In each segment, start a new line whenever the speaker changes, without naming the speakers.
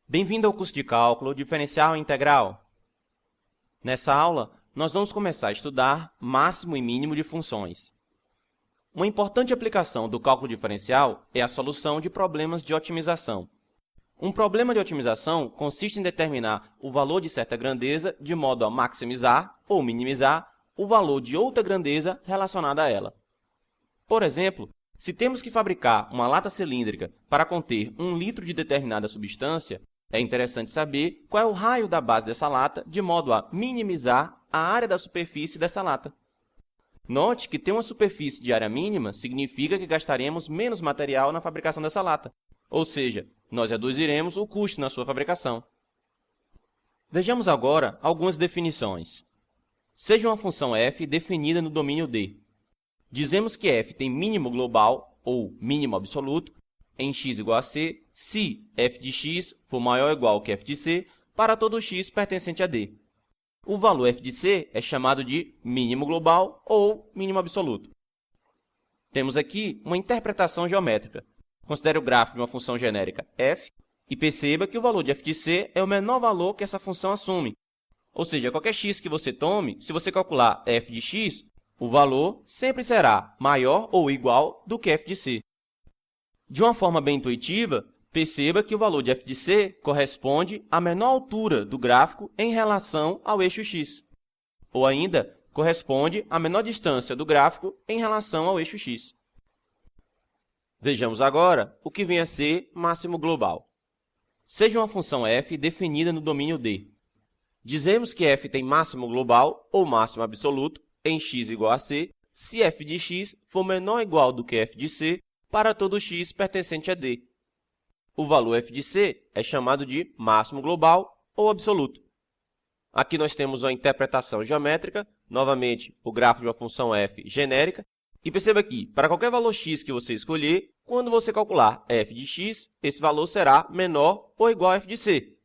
Bem-vindo ao curso de Cálculo Diferencial e Integral. Nessa aula, nós vamos começar a estudar máximo e mínimo de funções. Uma importante aplicação do cálculo diferencial é a solução de problemas de otimização. Um problema de otimização consiste em determinar o valor de certa grandeza de modo a maximizar ou minimizar o valor de outra grandeza relacionada a ela. Por exemplo, se temos que fabricar uma lata cilíndrica para conter 1 litro de determinada substância, é interessante saber qual é o raio da base dessa lata de modo a minimizar a área da superfície dessa lata. Note que ter uma superfície de área mínima significa que gastaremos menos material na fabricação dessa lata, ou seja, nós reduziremos o custo na sua fabricação. Vejamos agora algumas definições. Seja uma função f definida no domínio D. Dizemos que f tem mínimo global, ou mínimo absoluto, em x igual a c, se f de x for maior ou igual que f de c para todo x pertencente a D. O valor f de c é chamado de mínimo global ou mínimo absoluto. Temos aqui uma interpretação geométrica. Considere o gráfico de uma função genérica f e perceba que o valor de f de c é o menor valor que essa função assume. Ou seja, qualquer x que você tome, se você calcular f de x, o valor sempre será maior ou igual do que f de c. De uma forma bem intuitiva, perceba que o valor de f de c corresponde à menor altura do gráfico em relação ao eixo x, ou ainda corresponde à menor distância do gráfico em relação ao eixo x. Vejamos agora o que vem a ser máximo global. Seja uma função f definida no domínio D. Dizemos que f tem máximo global ou máximo absoluto em x igual a c, se f de x for menor ou igual do que f de c para todo x pertencente a D. O valor f de c é chamado de máximo global ou absoluto. Aqui nós temos uma interpretação geométrica, novamente o gráfico de uma função f genérica, e perceba que, para qualquer valor x que você escolher, quando você calcular f de x, esse valor será menor ou igual a f de c.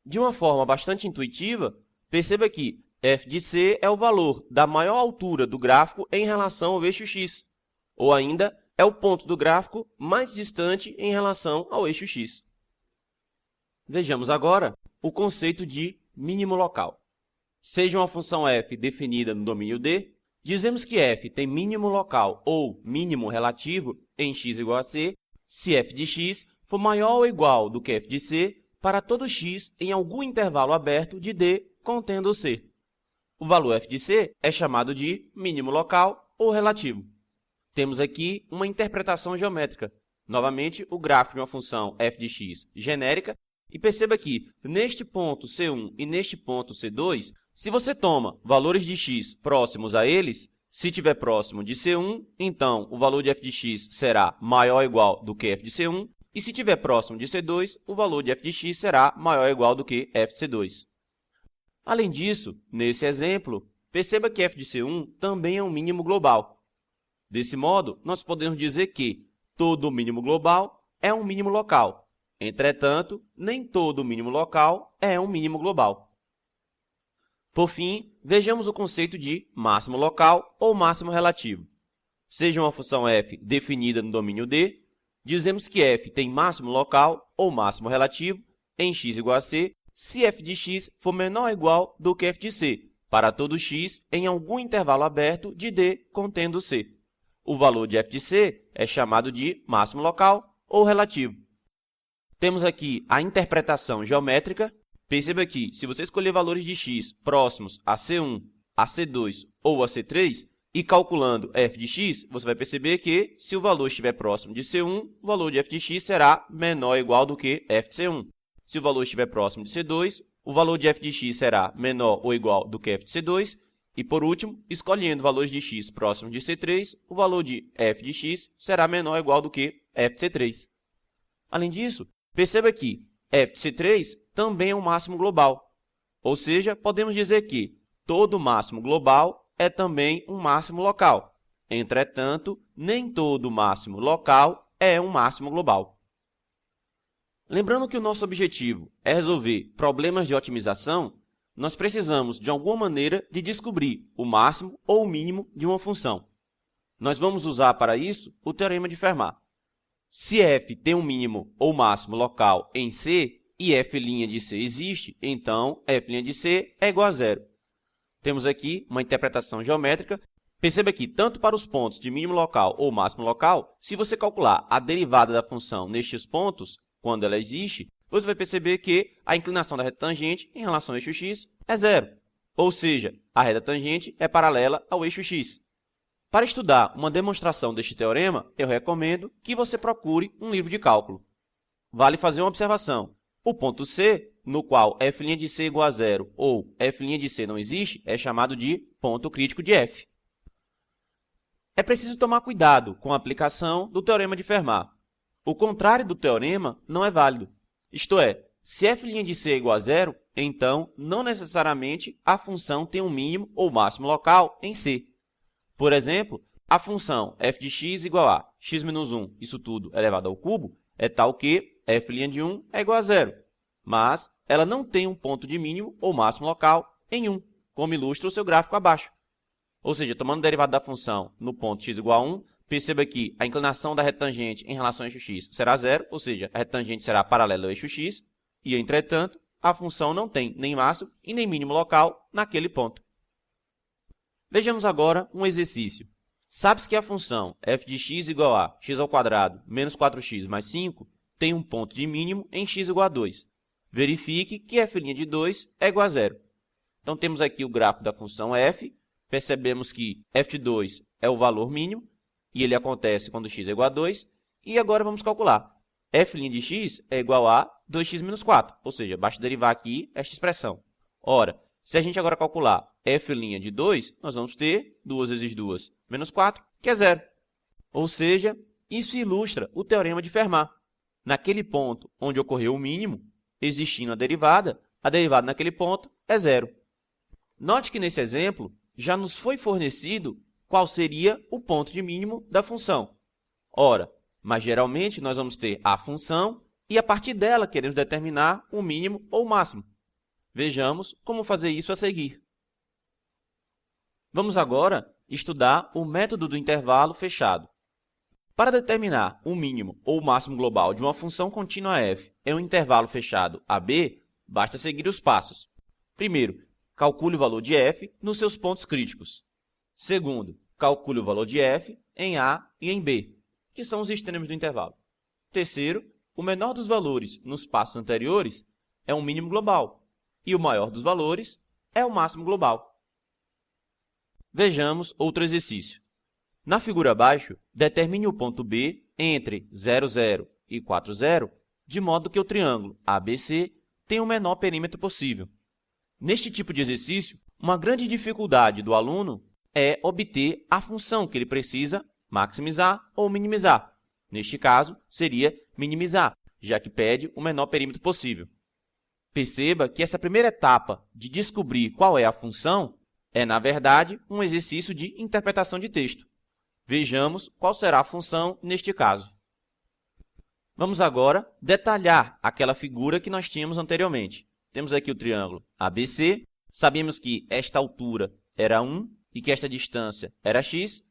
De uma forma bastante intuitiva, perceba que f de c é o valor da maior altura do gráfico em relação ao eixo x, ou ainda é o ponto do gráfico mais distante em relação ao eixo x. Vejamos agora o conceito de mínimo local. Seja uma função f definida no domínio D, dizemos que f tem mínimo local ou mínimo relativo em x igual a c, se f de x for maior ou igual do que f de c para todo x em algum intervalo aberto de D contendo c. O valor f de c é chamado de mínimo local ou relativo. Temos aqui uma interpretação geométrica. Novamente, o gráfico de uma função f de x genérica. E perceba que, neste ponto C1 e neste ponto C2, se você toma valores de x próximos a eles, se estiver próximo de C1, então o valor de f de x será maior ou igual do que f de C1. E se estiver próximo de C2, o valor de f de x será maior ou igual do que f de C2. Além disso, nesse exemplo, perceba que f de C1 também é um mínimo global. Desse modo, nós podemos dizer que todo mínimo global é um mínimo local. Entretanto, nem todo mínimo local é um mínimo global. Por fim, vejamos o conceito de máximo local ou máximo relativo. Seja uma função f definida no domínio D, dizemos que f tem máximo local ou máximo relativo em x igual a c, se f de x for menor ou igual do que f de c, para todo x em algum intervalo aberto de D contendo c. O valor de f de c é chamado de máximo local ou relativo. Temos aqui a interpretação geométrica. Perceba que, se você escolher valores de x próximos a C1, a C2 ou a C3, e calculando f de x, você vai perceber que, se o valor estiver próximo de C1, o valor de f de x será menor ou igual do que f de C1. Se o valor estiver próximo de C2, o valor de f de x será menor ou igual do que f de C2. E, por último, escolhendo valores de x próximos de C3, o valor de f de x será menor ou igual do que f de C3. Além disso, perceba que f de C3 também é um máximo global. Ou seja, podemos dizer que todo máximo global é também um máximo local. Entretanto, nem todo máximo local é um máximo global. Lembrando que o nosso objetivo é resolver problemas de otimização, nós precisamos, de alguma maneira, de descobrir o máximo ou o mínimo de uma função. Nós vamos usar para isso o teorema de Fermat. Se f tem um mínimo ou máximo local em C, e f' de c existe, então f' de c é igual a zero. Temos aqui uma interpretação geométrica. Perceba que, tanto para os pontos de mínimo local ou máximo local, se você calcular a derivada da função nestes pontos, quando ela existe, você vai perceber que a inclinação da reta tangente em relação ao eixo x é zero. Ou seja, a reta tangente é paralela ao eixo x. Para estudar uma demonstração deste teorema, eu recomendo que você procure um livro de cálculo. Vale fazer uma observação. O ponto C, no qual f' de c é igual a zero ou f' de c não existe, é chamado de ponto crítico de f. É preciso tomar cuidado com a aplicação do teorema de Fermat. O contrário do teorema não é válido. Isto é, se f' de c é igual a zero, então não necessariamente a função tem um mínimo ou máximo local em C. Por exemplo, a função f de x igual a x menos 1, isso tudo elevado ao cubo, é tal que f' de 1 é igual a zero, mas ela não tem um ponto de mínimo ou máximo local em 1, como ilustra o seu gráfico abaixo. Ou seja, tomando o derivado da função no ponto x igual a 1, perceba que a inclinação da retangente em relação ao eixo x será zero, ou seja, a retangente será paralela ao eixo x, e, entretanto, a função não tem nem máximo e nem mínimo local naquele ponto. Vejamos agora um exercício. Sabe-se que a função f de x igual a x ao quadrado menos 4x mais 5 tem um ponto de mínimo em x igual a 2. Verifique que f' de 2 é igual a zero. Então, temos aqui o gráfico da função f. Percebemos que f de 2 é o valor mínimo, e ele acontece quando x é igual a 2. E agora vamos calcular. f' de x é igual a 2x menos 4, ou seja, basta derivar aqui esta expressão. Ora, se a gente agora calcular f' de 2, nós vamos ter 2 vezes 2 menos 4, que é zero. Ou seja, isso ilustra o teorema de Fermat. Naquele ponto onde ocorreu o mínimo, existindo a derivada naquele ponto é zero. Note que nesse exemplo já nos foi fornecido qual seria o ponto de mínimo da função. Ora, mas geralmente nós vamos ter a função e a partir dela queremos determinar o mínimo ou o máximo. Vejamos como fazer isso a seguir. Vamos agora estudar o método do intervalo fechado. Para determinar o mínimo ou o máximo global de uma função contínua f em um intervalo fechado AB, basta seguir os passos. Primeiro, calcule o valor de f nos seus pontos críticos. Segundo, calcule o valor de f em A e em B, que são os extremos do intervalo. Terceiro, o menor dos valores nos passos anteriores é um mínimo global, e o maior dos valores é o máximo global. Vejamos outro exercício. Na figura abaixo, determine o ponto B entre 0, 0 e 4, 0, de modo que o triângulo ABC tenha o menor perímetro possível. Neste tipo de exercício, uma grande dificuldade do aluno é obter a função que ele precisa maximizar ou minimizar. Neste caso, seria minimizar, já que pede o menor perímetro possível. Perceba que essa primeira etapa de descobrir qual é a função é, na verdade, um exercício de interpretação de texto. Vejamos qual será a função neste caso. Vamos agora detalhar aquela figura que nós tínhamos anteriormente. Temos aqui o triângulo ABC, sabemos que esta altura era 1 e que esta distância era x.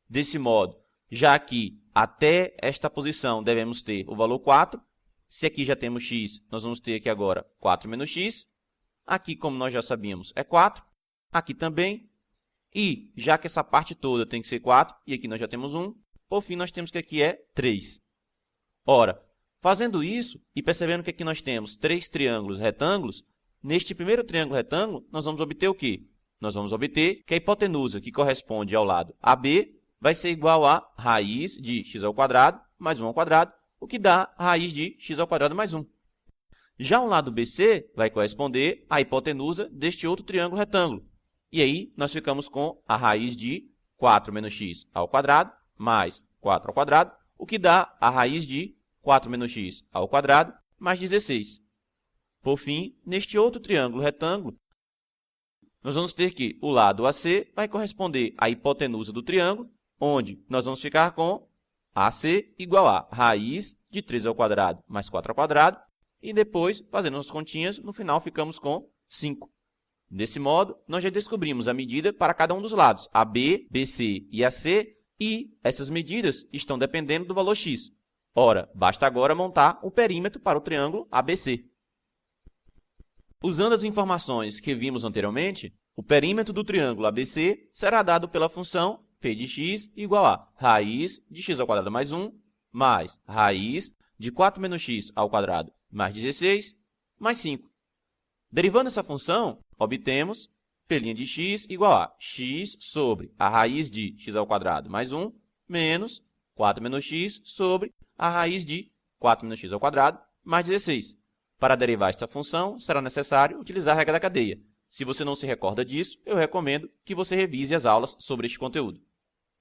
Desse modo, já que até esta posição devemos ter o valor 4, se aqui já temos x, nós vamos ter aqui agora 4 menos x. Aqui, como nós já sabíamos, é 4. Aqui também. E, já que essa parte toda tem que ser 4, e aqui nós já temos 1, por fim, nós temos que aqui é 3. Ora, fazendo isso e percebendo que aqui nós temos 3 triângulos retângulos, neste primeiro triângulo retângulo, nós vamos obter o quê? Nós vamos obter que a hipotenusa, que corresponde ao lado AB, vai ser igual a raiz de x ao quadrado mais 1 ao quadrado, o que dá raiz de x ao quadrado mais 1. Já o lado BC vai corresponder à hipotenusa deste outro triângulo retângulo. E aí, nós ficamos com a raiz de 4 menos x ao quadrado mais 4 ao quadrado, o que dá a raiz de 4 menos x ao quadrado mais 16. Por fim, neste outro triângulo retângulo, nós vamos ter que o lado AC vai corresponder à hipotenusa do triângulo, onde nós vamos ficar com AC igual a raiz de 3 ao quadrado mais 4 ao quadrado, e depois, fazendo as continhas, no final ficamos com 5. Desse modo, nós já descobrimos a medida para cada um dos lados, AB, BC e AC, e essas medidas estão dependendo do valor x. Ora, basta agora montar o perímetro para o triângulo ABC. Usando as informações que vimos anteriormente, o perímetro do triângulo ABC será dado pela função p de x igual a raiz de x ao quadrado mais 1 mais raiz de 4 menos x ao quadrado mais 16 mais 5. Derivando essa função, obtemos p' de x igual a x sobre a raiz de x ao quadrado mais 1 menos 4 menos x sobre a raiz de 4 menos x ao quadrado mais 16. Para derivar esta função, será necessário utilizar a regra da cadeia. Se você não se recorda disso, eu recomendo que você revise as aulas sobre este conteúdo.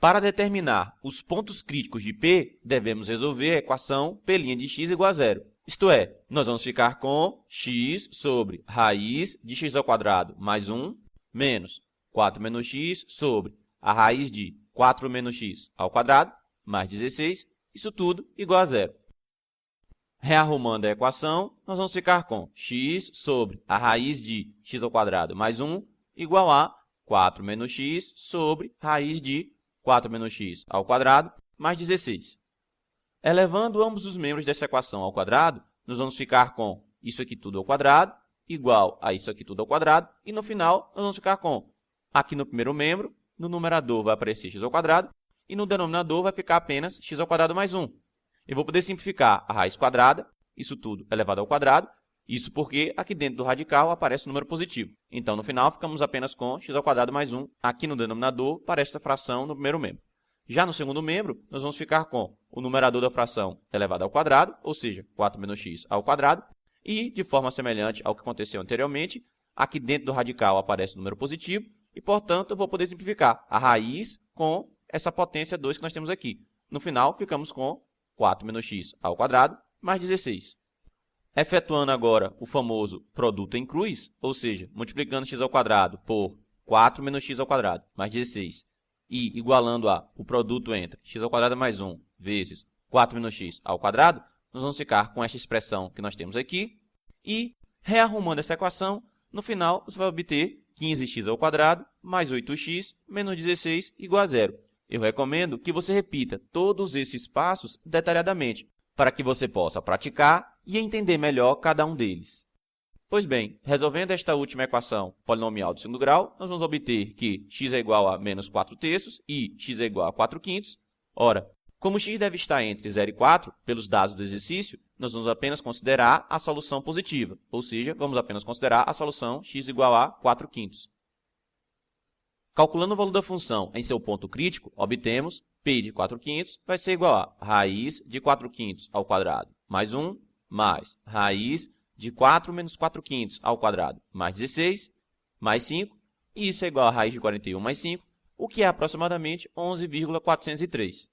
Para determinar os pontos críticos de P, devemos resolver a equação P' de x igual a zero. Isto é, nós vamos ficar com x sobre raiz de x ao quadrado mais 1 menos 4 menos x sobre a raiz de 4 menos x ao quadrado mais 16, isso tudo igual a zero. Rearrumando a equação, nós vamos ficar com x sobre a raiz de x ao quadrado mais 1 igual a 4 menos x sobre raiz de 4 menos x ao quadrado mais 16. Elevando ambos os membros dessa equação ao quadrado, nós vamos ficar com isso aqui tudo ao quadrado igual a isso aqui tudo ao quadrado, e no final nós vamos ficar com, aqui no primeiro membro, no numerador vai aparecer x ao quadrado, e no denominador vai ficar apenas x ao quadrado mais 1. Eu vou poder simplificar a raiz quadrada, isso tudo elevado ao quadrado, isso porque aqui dentro do radical aparece o número positivo. Então, no final, ficamos apenas com x ao quadrado mais 1 aqui no denominador para esta fração no primeiro membro. Já no segundo membro, nós vamos ficar com o numerador da fração elevado ao quadrado, ou seja, 4 menos x ao quadrado, e, de forma semelhante ao que aconteceu anteriormente, aqui dentro do radical aparece o número positivo, e, portanto, eu vou poder simplificar a raiz com essa potência 2 que nós temos aqui. No final, ficamos com 4 menos x ao quadrado mais 16. Efetuando agora o famoso produto em cruz, ou seja, multiplicando x ao quadrado por 4 menos x ao quadrado mais 16 e igualando a o produto entre x ao quadrado mais 1 vezes 4 menos x ao quadrado, nós vamos ficar com esta expressão que nós temos aqui e, rearrumando essa equação, no final você vai obter 15x ao quadrado mais 8x menos 16 igual a zero. Eu recomendo que você repita todos esses passos detalhadamente, para que você possa praticar e entender melhor cada um deles. Pois bem, resolvendo esta última equação polinomial do segundo grau, nós vamos obter que x é igual a menos 4/3 e x é igual a 4/5. Ora, como x deve estar entre 0 e 4, pelos dados do exercício, nós vamos apenas considerar a solução positiva, ou seja, vamos apenas considerar a solução x igual a 4/5. Calculando o valor da função em seu ponto crítico, obtemos p de 4/5 vai ser igual a raiz de 4/5 ao quadrado mais 1 mais raiz de 4 menos 4/5 ao quadrado mais 16 mais 5, e isso é igual a raiz de 41 mais 5, o que é aproximadamente 11,403.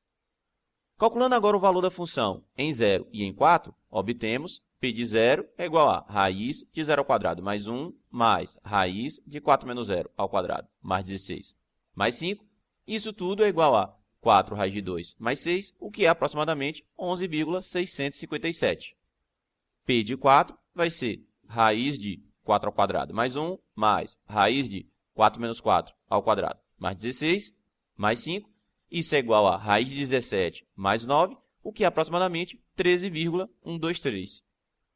Calculando agora o valor da função em 0 e em 4, obtemos p de 0 é igual a raiz de 0 ao quadrado mais 1 mais raiz de 4 menos 0 ao quadrado mais 16 mais 5. Isso tudo é igual a 4 raiz de 2 mais 6, o que é aproximadamente 11,657. P de 4 vai ser raiz de 4 ao quadrado mais 1 mais raiz de 4 menos 4 ao quadrado mais 16 mais 5. Isso é igual a raiz de 17 mais 9, o que é aproximadamente 13,123.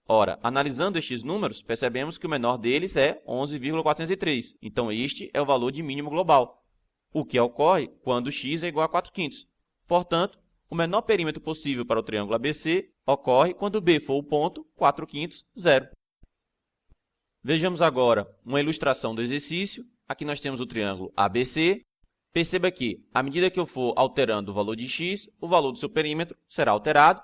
Ora, analisando estes números, percebemos que o menor deles é 11,403. Então, este é o valor de mínimo global, o que ocorre quando x é igual a 4/5. Portanto, o menor perímetro possível para o triângulo ABC ocorre quando B for o ponto 4/5, 0. Vejamos agora uma ilustração do exercício. Aqui nós temos o triângulo ABC. Perceba que, à medida que eu for alterando o valor de x, o valor do seu perímetro será alterado.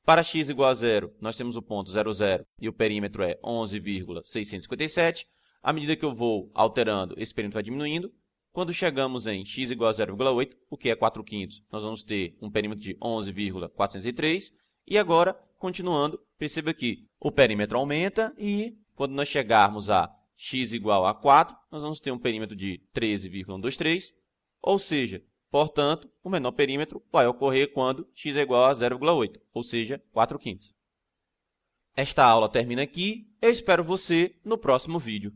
Para x igual a 0, nós temos o ponto 0, 0 e o perímetro é 11,657. À medida que eu vou alterando, esse perímetro vai diminuindo. Quando chegamos em x igual a 0,8, o que é 4/5, nós vamos ter um perímetro de 11,403. E agora, continuando, perceba que o perímetro aumenta e, quando nós chegarmos a x igual a 4, nós vamos ter um perímetro de 13,123. Ou seja, portanto, o menor perímetro vai ocorrer quando x é igual a 0,8, ou seja, 4/5. Esta aula termina aqui. Eu espero você no próximo vídeo.